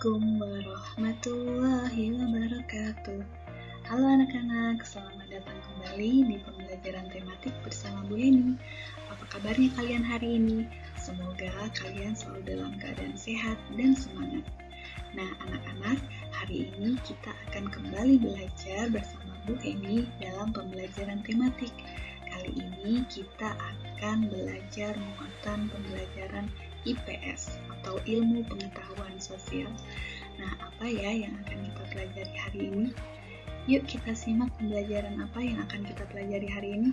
Assalamualaikum warahmatullahi wabarakatuh. Halo anak-anak, selamat datang kembali di pembelajaran tematik bersama Bu Eni. Apa kabarnya kalian hari ini? Semoga kalian selalu dalam keadaan sehat dan semangat. Nah anak-anak, hari ini kita akan kembali belajar bersama Bu Eni dalam pembelajaran tematik. Kali ini kita akan belajar muatan pembelajaran IPS atau Ilmu Pengetahuan Sosial. Nah, apa ya yang akan kita pelajari hari ini? Yuk kita simak pembelajaran apa yang akan kita pelajari hari ini.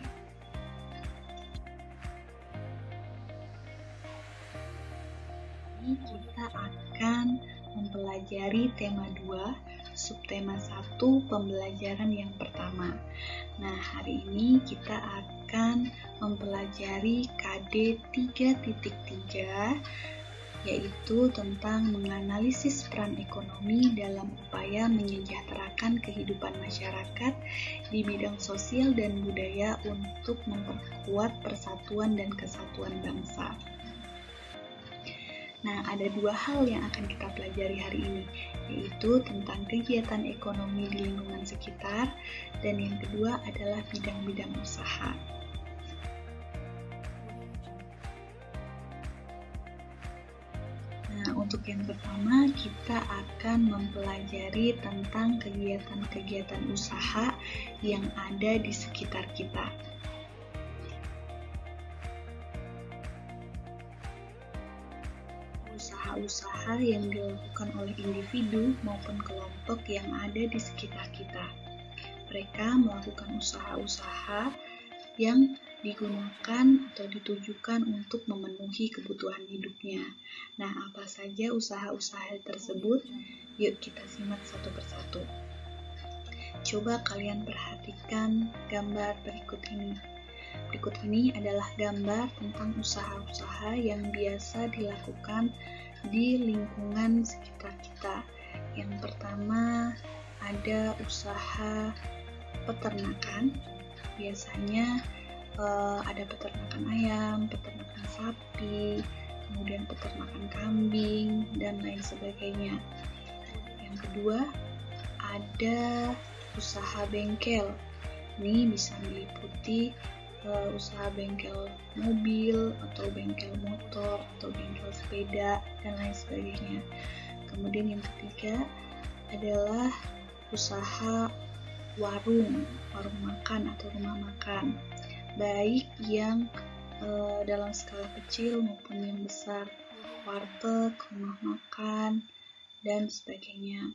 Ini kita akan mempelajari tema 2, subtema 1, pembelajaran yang pertama. Nah, hari ini kita akan mempelajari KD 3.3, yaitu tentang menganalisis peran ekonomi dalam upaya menyejahterakan kehidupan masyarakat di bidang sosial dan budaya untuk memperkuat persatuan dan kesatuan bangsa. Nah, ada dua hal yang akan kita pelajari hari ini, yaitu tentang kegiatan ekonomi di lingkungan sekitar, dan yang kedua adalah bidang-bidang usaha. Nah, untuk yang pertama, kita akan mempelajari tentang kegiatan-kegiatan usaha yang ada di sekitar kita. Usaha-usaha yang dilakukan oleh individu maupun kelompok yang ada di sekitar kita. Mereka melakukan usaha-usaha yang digunakan atau ditujukan untuk memenuhi kebutuhan hidupnya. Nah, apa saja usaha-usaha tersebut? Yuk kita simak satu persatu. Coba kalian perhatikan gambar berikut ini. Berikut ini adalah gambar tentang usaha-usaha yang biasa dilakukan di lingkungan sekitar kita. Yang pertama ada usaha peternakan. Biasanya ada peternakan ayam, peternakan sapi, kemudian peternakan kambing, dan lain sebagainya. Yang kedua ada usaha bengkel. Ini bisa meliputi usaha bengkel mobil atau bengkel motor atau bengkel sepeda dan lain sebagainya. Kemudian yang ketiga adalah usaha warung makan atau rumah makan, baik yang dalam skala kecil maupun yang besar, warteg, rumah makan dan sebagainya.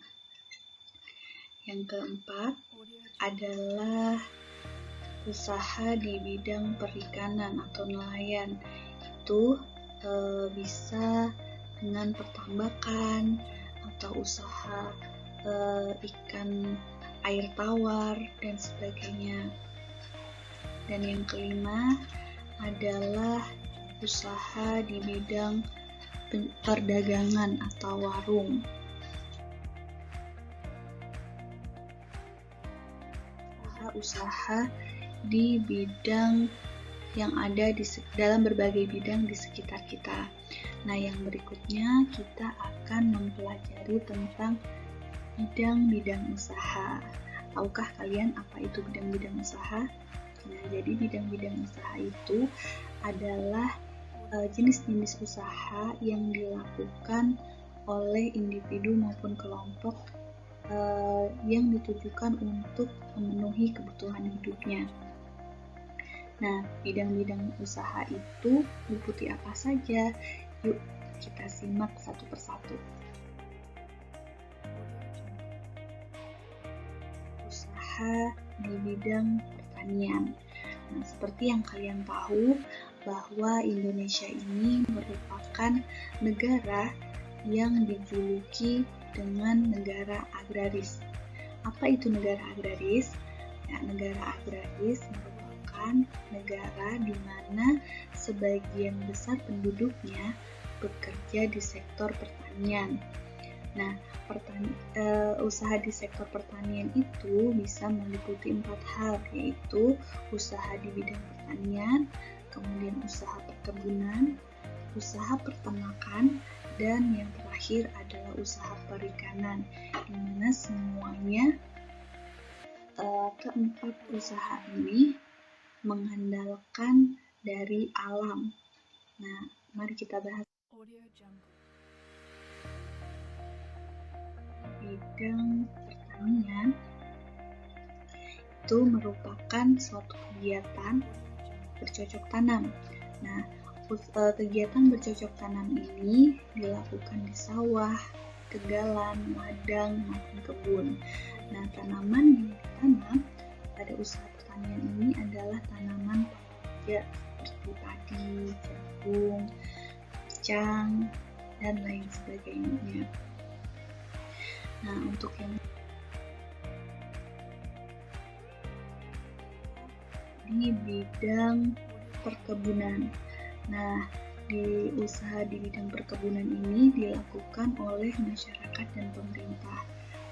Yang keempat adalah usaha di bidang perikanan atau nelayan. Itu bisa dengan pertambakan atau usaha ikan air tawar dan sebagainya. Dan yang kelima adalah usaha di bidang perdagangan atau warung. Usaha di bidang yang ada dalam berbagai bidang di sekitar kita. Nah, yang berikutnya kita akan mempelajari tentang bidang-bidang usaha. Tahukah kalian apa itu bidang-bidang usaha? Nah, jadi bidang-bidang usaha itu adalah jenis-jenis usaha yang dilakukan oleh individu maupun kelompok yang ditujukan untuk memenuhi kebutuhan hidupnya. Nah, bidang-bidang usaha itu meliputi apa saja? Yuk kita simak satu persatu. Usaha di bidang pertanian. Nah, seperti yang kalian tahu bahwa Indonesia ini merupakan negara yang dijuluki dengan negara agraris. Apa itu negara agraris? Ya, negara agraris merupakan negara di mana sebagian besar penduduknya bekerja di sektor pertanian. Nah, usaha di sektor pertanian itu bisa meliputi 4 hal, yaitu usaha di bidang pertanian, kemudian usaha perkebunan, usaha peternakan, Dan yang terakhir adalah usaha perikanan, di mana semuanya keempat usaha ini mengandalkan dari alam. Nah, mari kita bahas. Bidang pertanian itu merupakan suatu kegiatan bercocok tanam. Nah, kegiatan bercocok tanam ini dilakukan di sawah, tegalan, ladang, maupun kebun. Nah, tanaman yang ditanam pada usaha pertanian ini adalah tanaman palaja seperti padi, jagung, kacang, dan lain sebagainya. Nah, untuk yang di bidang perkebunan. Nah, di usaha di bidang perkebunan ini dilakukan oleh masyarakat dan pemerintah.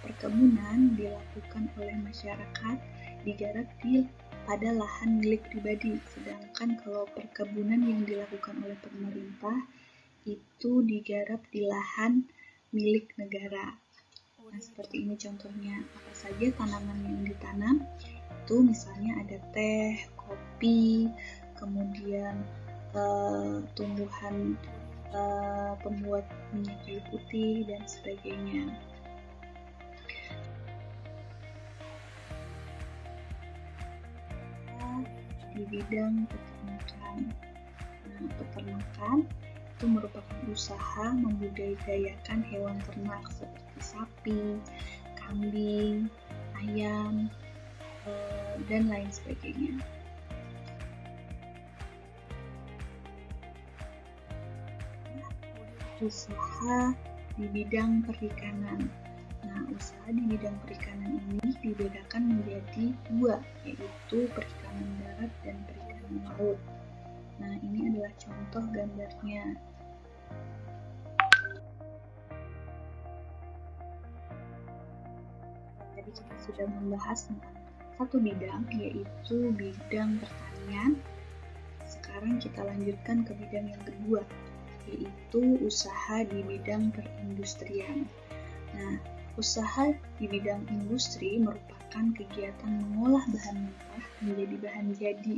Perkebunan dilakukan oleh masyarakat digarap pada lahan milik pribadi, sedangkan kalau perkebunan yang dilakukan oleh pemerintah itu digarap di lahan milik negara. Nah, seperti ini contohnya. Apa saja tanaman yang ditanam? Itu misalnya ada teh, kopi, kemudian tumbuhan pembuat minyak kayu putih, dan sebagainya. Di bidang peternakan. Nah, peternakan itu merupakan usaha membudidayakan hewan ternak seperti sapi, kambing, ayam, dan lain sebagainya. Usaha di bidang perikanan. Nah, usaha di bidang perikanan ini dibedakan menjadi dua, yaitu perikanan darat dan perikanan laut. Nah, ini adalah contoh gambarnya. Tadi kita sudah membahas tentang satu bidang, yaitu bidang pertanian. Sekarang kita lanjutkan ke bidang yang kedua, yaitu usaha di bidang perindustrian. Nah, usaha di bidang industri merupakan kegiatan mengolah bahan mentah menjadi bahan jadi.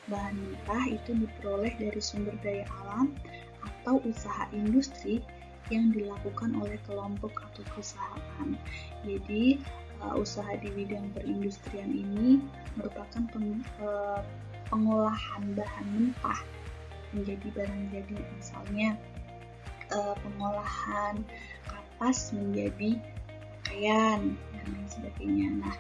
Bahan mentah itu diperoleh dari sumber daya alam atau usaha industri yang dilakukan oleh kelompok atau perusahaan. Jadi, usaha di bidang perindustrian ini merupakan pengolahan bahan mentah menjadi barang jadi, misalnya pengolahan kapas menjadi pakaian dan lain sebagainya. Nah,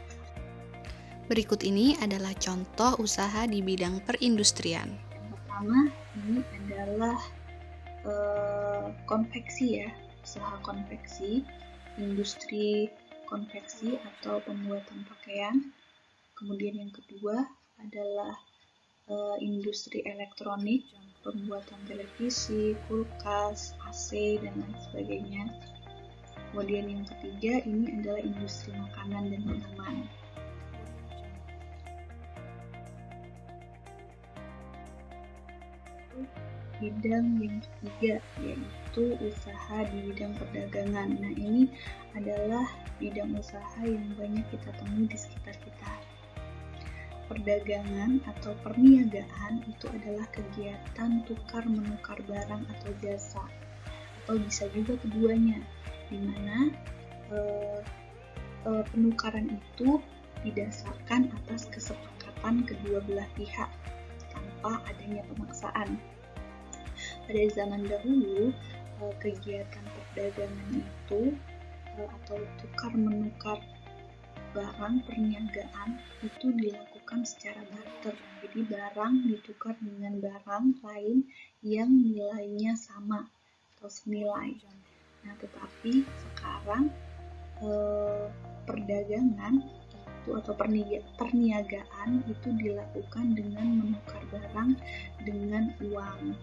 berikut ini adalah contoh usaha di bidang perindustrian. Yang pertama ini adalah konveksi ya, usaha konveksi, industri konveksi atau pembuatan pakaian. Kemudian yang kedua adalah industri elektronik, pembuatan televisi, kulkas, AC, dan lain sebagainya. Kemudian yang ketiga ini adalah industri makanan dan minuman. Bidang yang ketiga yaitu usaha di bidang perdagangan. Nah, ini adalah bidang usaha yang banyak kita temui di sekitar kita. Perdagangan atau perniagaan itu adalah kegiatan tukar-menukar barang atau jasa, atau bisa juga keduanya, di mana penukaran itu didasarkan atas kesepakatan kedua belah pihak tanpa adanya pemaksaan. Pada zaman dahulu, kegiatan perdagangan itu atau tukar-menukar barang perniagaan itu dilakukan secara barter. Jadi barang ditukar dengan barang lain yang nilainya sama atau senilai. Nah, tetapi sekarang perdagangan itu atau perniagaan itu dilakukan dengan menukar barang dengan uang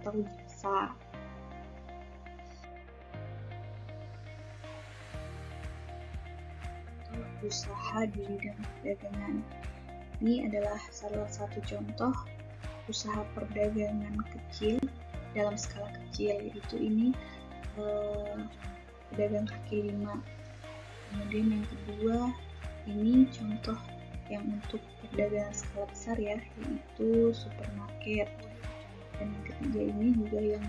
atau jasa. Usaha di bidang perdagangan ini adalah salah satu contoh usaha perdagangan kecil dalam skala kecil, yaitu ini pedagang kaki lima. Kemudian yang kedua, ini contoh yang untuk perdagangan skala besar ya, yaitu supermarket. Dan yang ketiga ini juga yang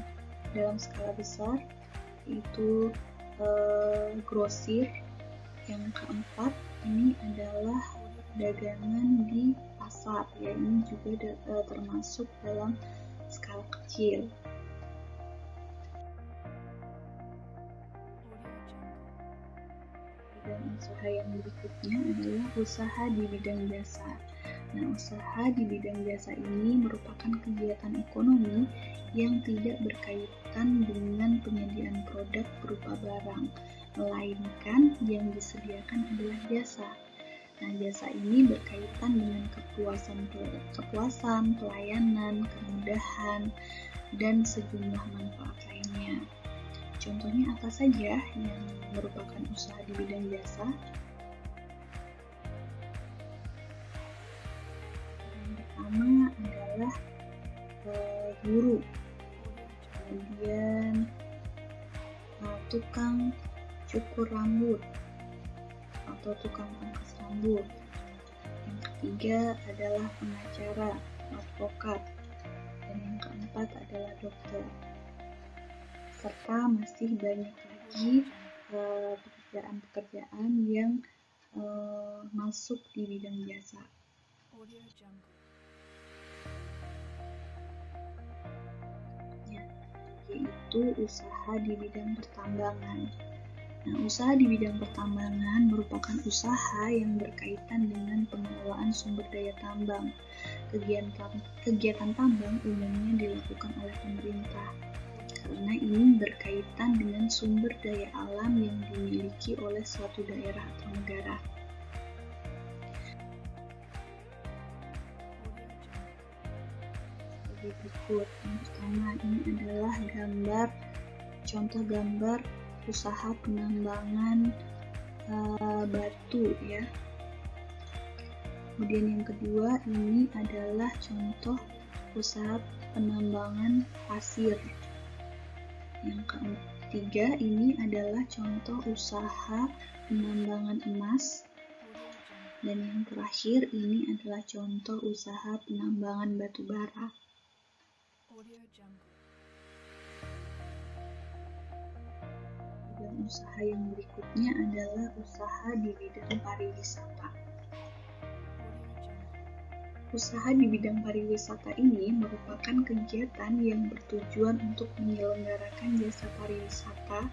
dalam skala besar, yaitu grosir. Yang keempat ini adalah dagangan di pasar, ya ini juga termasuk dalam skala kecil. Dan usaha yang berikutnya adalah usaha di bidang jasa. Nah, usaha di bidang jasa ini merupakan kegiatan ekonomi yang tidak berkaitan dengan penyediaan produk berupa barang, melainkan yang disediakan adalah jasa. Nah, jasa ini berkaitan dengan kepuasan, pelayanan, kemudahan, dan sejumlah manfaat lainnya. Contohnya apa saja yang merupakan usaha di bidang jasa? Yang pertama adalah guru, kemudian tukang cukur rambut atau tukang pangkas rambut. Yang ketiga adalah pengacara, advokat, dan yang keempat adalah dokter. Serta masih banyak lagi pekerjaan-pekerjaan yang masuk di bidang jasa. Yaitu usaha di bidang pertambangan. Nah, usaha di bidang pertambangan merupakan usaha yang berkaitan dengan pengelolaan sumber daya tambang. Kegiatan tambang umumnya dilakukan oleh pemerintah, karena ini berkaitan dengan sumber daya alam yang dimiliki oleh suatu daerah atau negara. Sebagai berikut, yang pertama ini adalah contoh gambar usaha penambangan batu ya. Kemudian yang kedua ini adalah contoh usaha penambangan pasir. Yang ketiga ini adalah contoh usaha penambangan emas. Dan yang terakhir ini adalah contoh usaha penambangan batu bara. Dan usaha yang berikutnya adalah usaha di bidang pariwisata. Usaha di bidang pariwisata ini merupakan kegiatan yang bertujuan untuk menyelenggarakan jasa pariwisata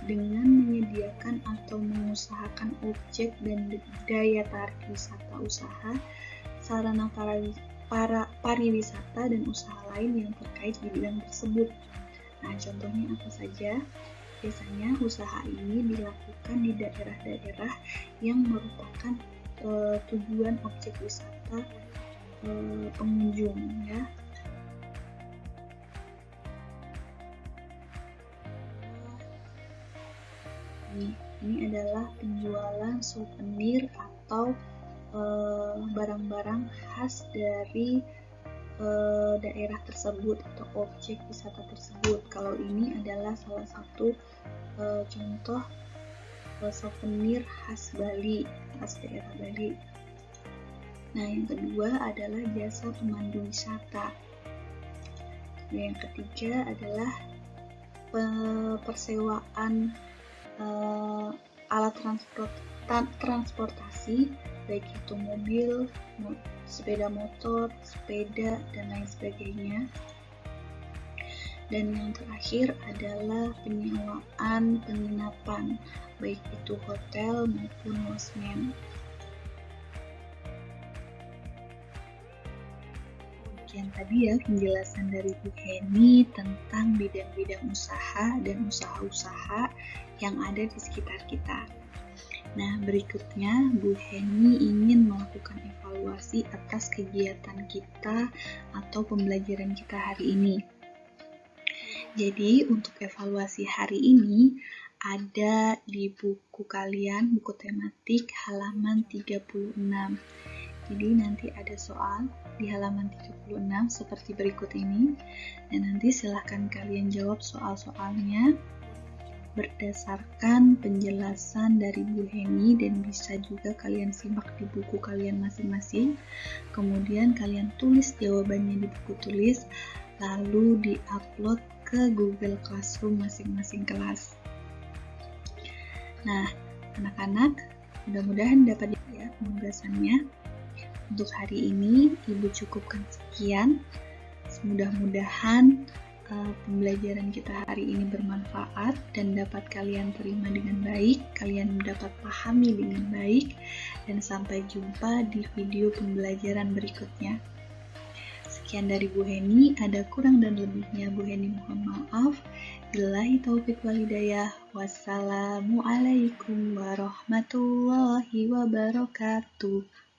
dengan menyediakan atau mengusahakan objek dan daya tarik wisata usaha, sarana pariwisata, dan usaha lain yang terkait di bidang tersebut. Nah, contohnya apa saja? Biasanya usaha ini dilakukan di daerah-daerah yang merupakan tujuan objek wisata pengunjung ya. Ini adalah penjualan souvenir atau barang-barang khas dari daerah tersebut atau objek wisata tersebut. Kalau ini adalah salah satu contoh souvenir khas Bali, khas daerah Bali. Nah, yang kedua adalah jasa pemandu wisata. Yang ketiga adalah persewaan alat transportasi, baik itu mobil, sepeda motor, sepeda, dan lain sebagainya. Dan yang terakhir adalah penyewaan penginapan, baik itu hotel maupun losmen. Sekian tadi ya penjelasan dari Bu Heni tentang bidang-bidang usaha dan usaha-usaha yang ada di sekitar kita. Nah, berikutnya Bu Heni ingin melakukan evaluasi atas kegiatan kita atau pembelajaran kita hari ini. Jadi, untuk evaluasi hari ini ada di buku kalian, buku tematik halaman 36. Jadi nanti ada soal di halaman 36 seperti berikut ini, dan nanti silahkan kalian jawab soal-soalnya. berdasarkan penjelasan dari Bu Heni, dan bisa juga kalian simak di buku kalian masing-masing. Kemudian kalian tulis jawabannya di buku tulis, lalu di-upload ke Google Classroom masing-masing kelas. Nah, anak-anak, mudah-mudahan dapat ya penugasannya. Untuk hari ini, Ibu cukupkan sekian. Mudah-mudahan pembelajaran kita hari ini bermanfaat dan dapat kalian terima dengan baik, kalian dapat pahami dengan baik, dan sampai jumpa di video pembelajaran berikutnya. Sekian dari Bu Heni, ada kurang dan lebihnya Bu Heni mohon maaf. Billahi taufiq wal hidayah. Wassalamualaikum warahmatullahi wabarakatuh.